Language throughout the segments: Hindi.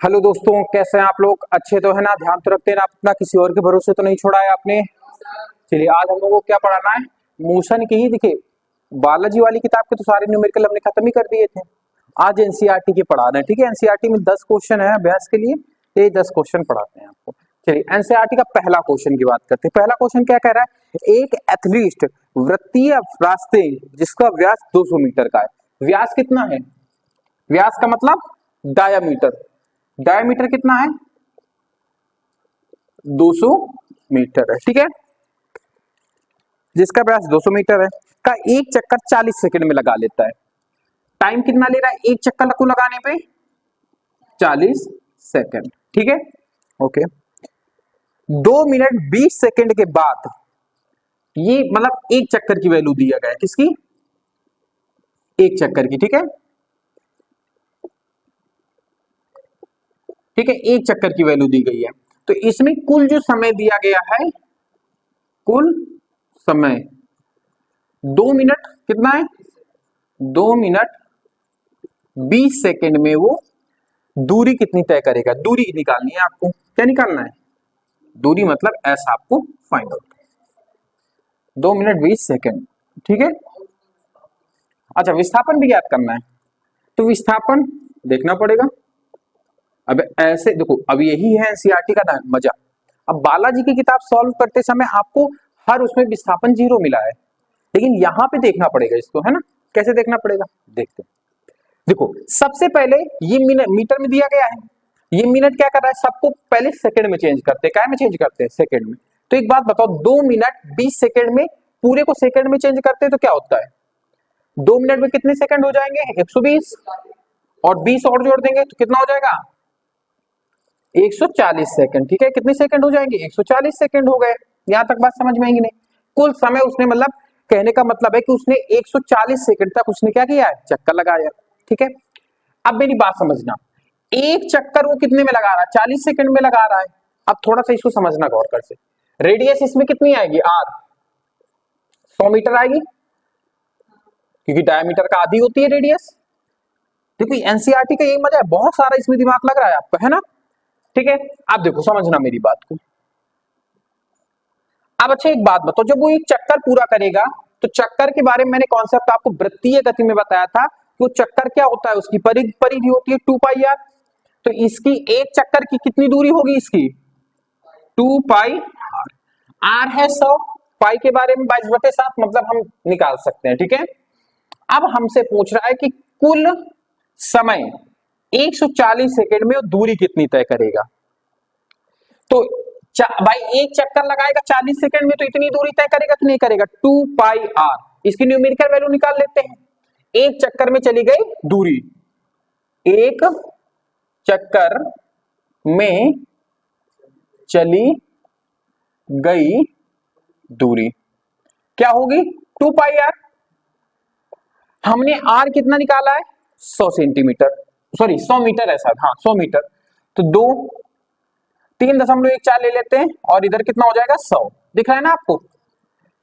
हेलो दोस्तों, कैसे हैं आप लोग? अच्छे तो है ना? ध्यान तो रखते हैं ना अपना, किसी और के भरोसे तो नहीं छोड़ा है आपने। चलिए, आज हम लोगों को क्या पढ़ाना है? मोशन की ही। देखिए, बालाजी वाली किताब के तो सारे न्यूमेरिकल हमने खत्म ही कर दिए थे। आज एनसीईआरटी के पढ़ाना है, ठीक है? एनसीईआरटी में 10 क्वेश्चन है अभ्यास के लिए, ये 10 क्वेश्चन पढ़ाते हैं आपको। चलिए, एनसीईआरटी का पहला क्वेश्चन की बात करते हैं। पहला क्वेश्चन क्या कह रहा है? एक एथलीट वृत्तीय रास्ते जिसका व्यास 200 मीटर का है। व्यास कितना है? व्यास का मतलब डायामीटर। डायमीटर कितना है? 200 मीटर है, ठीक है? जिसका व्यास 200 मीटर है का एक चक्कर 40 सेकंड में लगा लेता है। टाइम कितना ले रहा है एक चक्कर को लगाने पे? 40 सेकंड, ठीक है? ओके। 2 मिनट 20 सेकंड के बाद ये मतलब एक चक्कर की वैल्यू दिया गया है। किसकी? एक चक्कर की, ठीक है? ठीक है, एक चक्कर की वैल्यू दी गई है। तो इसमें कुल जो समय दिया गया है, कुल समय 2 मिनट कितना है? 2 मिनट 20 सेकंड में वो दूरी कितनी तय करेगा? दूरी निकालनी है आपको। क्या निकालना है? दूरी मतलब ऐसा आपको फाइंड आउट। 2 मिनट 20 सेकंड, ठीक है? अच्छा, विस्थापन भी याद करना है, तो विस्थापन देखना पड़ेगा। अब ऐसे देखो, अब यही है एनसीईआरटी का मजा। अब बालाजी की किताब सॉल्व करते समय आपको हर उसमें विस्थापन 0 मिला है, लेकिन यहां पे देखना पड़ेगा इसको, है ना? कैसे देखना पड़ेगा देखते हैं। देखो, सबसे पहले ये मिनट मीटर में दिया गया है। ये मिनट क्या कर रहा है? सबको पहले सेकंड में चेंज करते हैं। क्या में चेंज करते हैं? सेकंड में। तो एक बात बताओ, 2 मिनट 20 सेकंड में पूरे को सेकंड में चेंज करते हैं तो क्या होता है? 2 मिनट में कितने सेकंड हो जाएंगे? 120, और 20 और जोड़ देंगे तो कितना हो जाएगा? 140 सेकंड, ठीक है? कितने सेकंड हो जाएंगे? 140 सेकंड हो गए। यहां तक बात समझ में आएगी नहीं? कुल समय उसने मतलब कहने का मतलब है कि उसने 140 सेकंड तक उसने क्या किया है? चक्कर लगाया, ठीक है? अब मेरी बात समझना, एक चक्कर वो कितने में लगा रहा है? 40 सेकंड में लगा रहा है। अब थोड़ा सा इसको समझना गौर कर से। रेडियस इसमें कितनी आएगी? आर 100 मीटर आएगी, क्योंकि डायमीटर का आधी होती है रेडियस। देखो, एनसीईआरटी का यही मजा है, बहुत सारा इसमें दिमाग लग रहा है आपका, है ना? ठीक है, आप देखो, समझना मेरी बात को। अब अच्छा, एक बात बताओ, जब वो एक चक्कर पूरा करेगा तो चक्कर के बारे में मैंने कॉन्सेप्ट आपको वृत्तीय गति में बताया था कि वो चक्कर क्या होता है, उसकी परिधि होती है 2 पाई आर। तो इसकी एक चक्कर की कितनी दूरी होगी? इसकी 2 पाई आर। आर है 100, पाई के बारे में 22/7 मतलब हम निकाल सकते हैं, ठीक है? अब हमसे पूछ रहा है कि कुल समय 140 सेकंड में वो दूरी कितनी तय करेगा। तो भाई एक चक्कर लगाएगा 40 सेकंड में, तो इतनी दूरी तय करेगा कि नहीं करेगा? 2 पाई आर। इसकी न्यूमेरिकल वैल्यू निकाल लेते हैं। एक चक्कर में चली गई दूरी, एक चक्कर में चली गई दूरी क्या होगी? 2 पाई आर। हमने आर कितना निकाला है? 100 सेंटीमीटर, सॉरी 100 मीटर है सर, हाँ 100 मीटर। तो 3.14 ले लेते हैं, और इधर कितना हो जाएगा? 100। दिख रहा है ना आपको?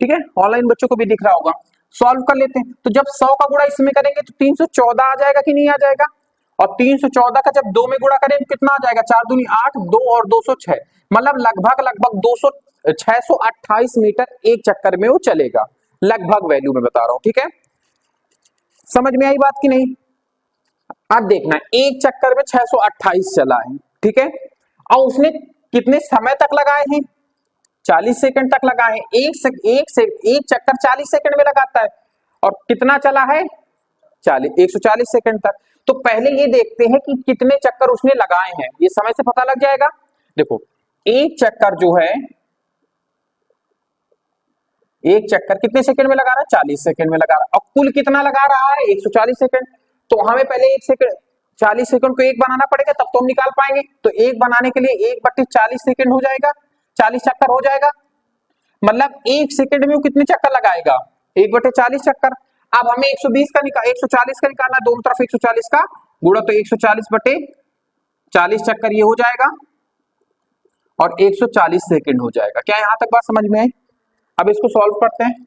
ठीक है, ऑनलाइन बच्चों को भी दिख रहा होगा। सॉल्व कर लेते हैं, तो जब 100 का गुणा इसमें करेंगे तो 314 आ जाएगा कि नहीं आ जाएगा? और 314 का जब 2 में गुणा करें तो कितना आ जाएगा? 4 दूनी 8, 2 और 206, मतलब लगभग 200 628 मीटर एक चक्कर में वो चलेगा। लगभग वैल्यू में बता रहा हूं, ठीक है? समझ में आई बात की नहीं? अब देखना, एक चक्कर में 628 चला है, ठीक है? और उसने कितने समय तक लगाए हैं? 40 सेकंड तक लगाए हैं। एक चक्कर 40 सेकंड में लगाता है, और कितना चला है? 140 सेकंड तक। तो पहले ये देखते हैं कि कितने चक्कर उसने लगाए हैं, ये समय से पता लग जाएगा। देखो, एक चक्कर जो है, एक चक्कर कितने सेकंड में लगा रहा है? 40 सेकंड में लगा रहा है। और कुल कितना लगा रहा है? 140 सेकंड। तो हमें पहले एक सेकंड 40 सेकंड को एक बनाना पड़ेगा, तब तो हम निकाल पाएंगे। तो एक बनाने के लिए 1/40 सेकंड हो जाएगा, 40 चक्कर हो जाएगा। मतलब एक सेकंड में वो कितने चक्कर लगाएगा? 1/40 चक्कर। अब हमें 140 का निकालना है, दोनों तरफ 140 का गुणा, तो 140/40 चक्कर ये हो जाएगा, और 140 सेकंड हो जाएगा। क्या यहां तक बात समझ में आई? अब इसको सॉल्व करते हैं,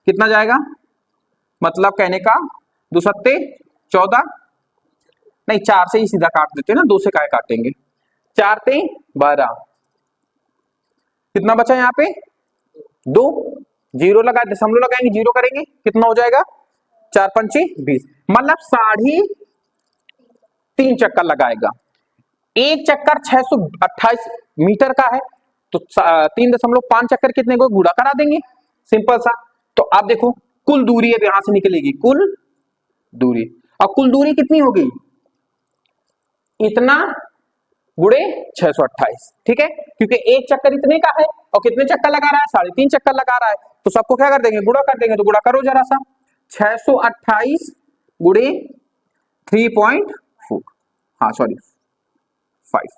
कितना जाएगा? मतलब कहने का 2 सत्ते 14, नहीं 4 से ही सीधा काट देते हैं ना, 2 से काय काटेंगे। 4 ते 12, कितना बचा यहाँ पे 2, जीरो लगा, दशमलव लगाएंगे, जीरो करेंगे, कितना हो जाएगा 4 पंचे 20, मतलब 3.5 चक्कर लगाएगा। एक चक्कर 628 मीटर का है, तो 3.5 चक्कर कितने को गुणा करा देंगे, सिंपल सा। तो आप देखो कुल दूरी अब यहां से निकलेगी, कुल दूरी, और कुल दूरी कितनी होगी, इतना गुणे 628, ठीक है, क्योंकि एक चक्कर इतने का है और कितने चक्कर लगा रहा है, 3.5 चक्कर लगा रहा है, तो सबको क्या कर देंगे, गुणा कर देंगे, तो गुणा करो जरा सा, 628 गुणे 3.4, हाँ सॉरी 5,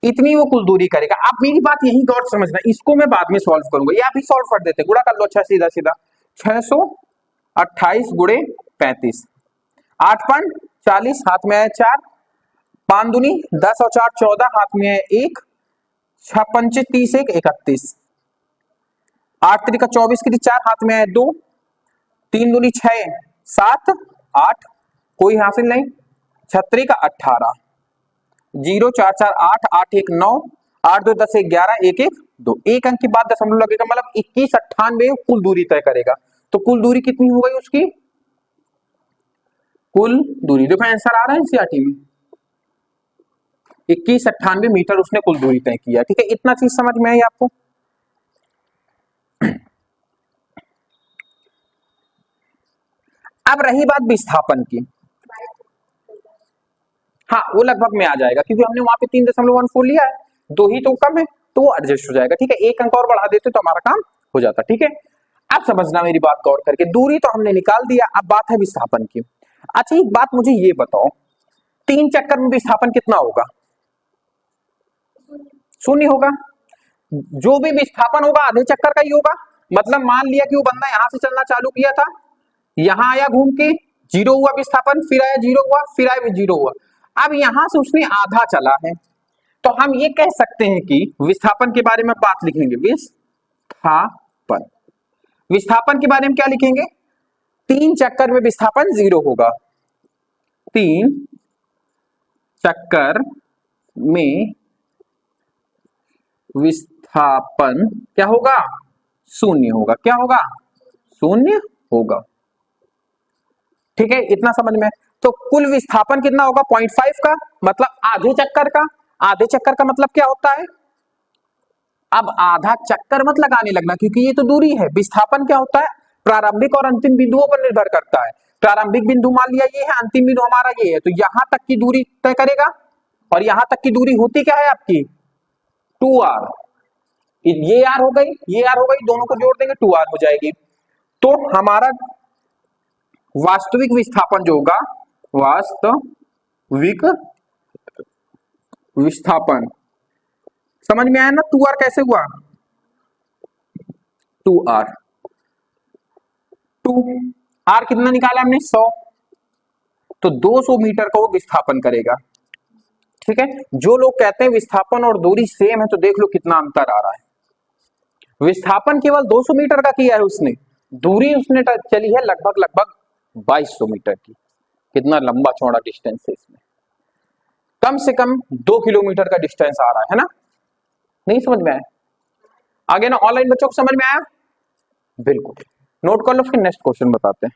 इतनी वो कुल दूरी करेगा। आप मेरी बात यही गौर समझना, इसको मैं बाद में सॉल्व करूंगा, या भी सॉल्व कर देते, गुणा कर लो, अच्छा सीधा सीधा 628 गुणे 35, 8.40, हाथ में आया 4, 5 दूनी 10 और 4 14, हाथ में है 1, 6 पंचे 30, 1 31, 8 त्रिका 24 की 4, हाथ में है 2, 3 दूनी 6 7 8, कोई हासिल नहीं, 36 का 18, 0 4 4 8 8 1 9, 8 2 10 1 11, 1 1 2, एक अंक के बाद दशमलव लगेगा, मतलब 2198 कुल दूरी तय करेगा। तो कुल दूरी कितनी हो गई उसकी, कुल दूरी देखो आंसर आ रहा है एनसीईआरटी में, 2198 मीटर उसने कुल दूरी तय किया, ठीक है, इतना चीज समझ में आई आपको। अब रही बात विस्थापन की, हाँ वो लगभग में आ जाएगा, क्योंकि हमने वहां पे 3.14 लिया है, 2 ही तो कम है, तो वो एडजस्ट हो जाएगा, ठीक है, एक अंक और बढ़ा देते तो हमारा काम हो जाता, ठीक है। अब समझना मेरी बात गौर करके, दूरी तो हमने निकाल दिया, अब बात है विस्थापन की। अच्छा एक बात मुझे ये बताओ, 3 चक्कर में विस्थापन कितना होगा, 0 होगा, जो भी विस्थापन होगा आधे चक्कर का ही होगा, मतलब मान लिया कि वो बंदा यहां से चलना चालू किया था, यहां आया घूम के, 0 हुआ विस्थापन, फिर आया 0 हुआ, फिर आया 0 हुआ, अब यहां से उसने आधा चला है, तो हम ये कह सकते हैं कि विस्थापन के बारे में बात लिखेंगे, विस्थापन, विस्थापन के बारे में क्या लिखेंगे, 3 चक्कर में विस्थापन 0 होगा, 3 चक्कर में विस्थापन क्या होगा, 0 होगा, क्या होगा 0 होगा, ठीक है, इतना समझ में। तो कुल विस्थापन कितना होगा 0.5 का, मतलब आधे चक्कर का, आधे चक्कर का मतलब क्या होता है, अब आधा चक्कर मत लगाने लगना, क्योंकि ये तो दूरी है, विस्थापन क्या होता है प्रारंभिक और अंतिम बिंदुओं पर निर्भर करता है, प्रारंभिक बिंदु मान लिया ये है, अंतिम बिंदु हमारा ये है, तो यहां तक की दूरी तय करेगा, और यहां तक की दूरी होती क्या है आपकी 2r, ये r हो गई, ये r हो गई, दोनों को जोड़ देंगे 2r हो जाएगी, तो हमारा वास्तविक विस्थापन जो होगा, वास्तविक विस्थापन, समझ में आया ना, 2r कैसे हुआ, 2r, 2r कितना निकाला हमने 100, तो 200 मीटर का वो विस्थापन करेगा, ठीक है। जो लोग कहते हैं विस्थापन और दूरी सेम है, तो देख लो कितना अंतर आ रहा है, विस्थापन केवल 200 मीटर का किया है उसने, दूरी उसने चली है लगभग 2200 मीटर की, कितना लंबा चौड़ा डिस्टेंस है इसमें, कम से कम 2 किलोमीटर का डिस्टेंस आ रहा है ना, नहीं समझ में आया, आगे ना ऑनलाइन बच्चों को समझ में आया, बिल्कुल, नोट कर लो, फिर नेक्स्ट क्वेश्चन बताते हैं।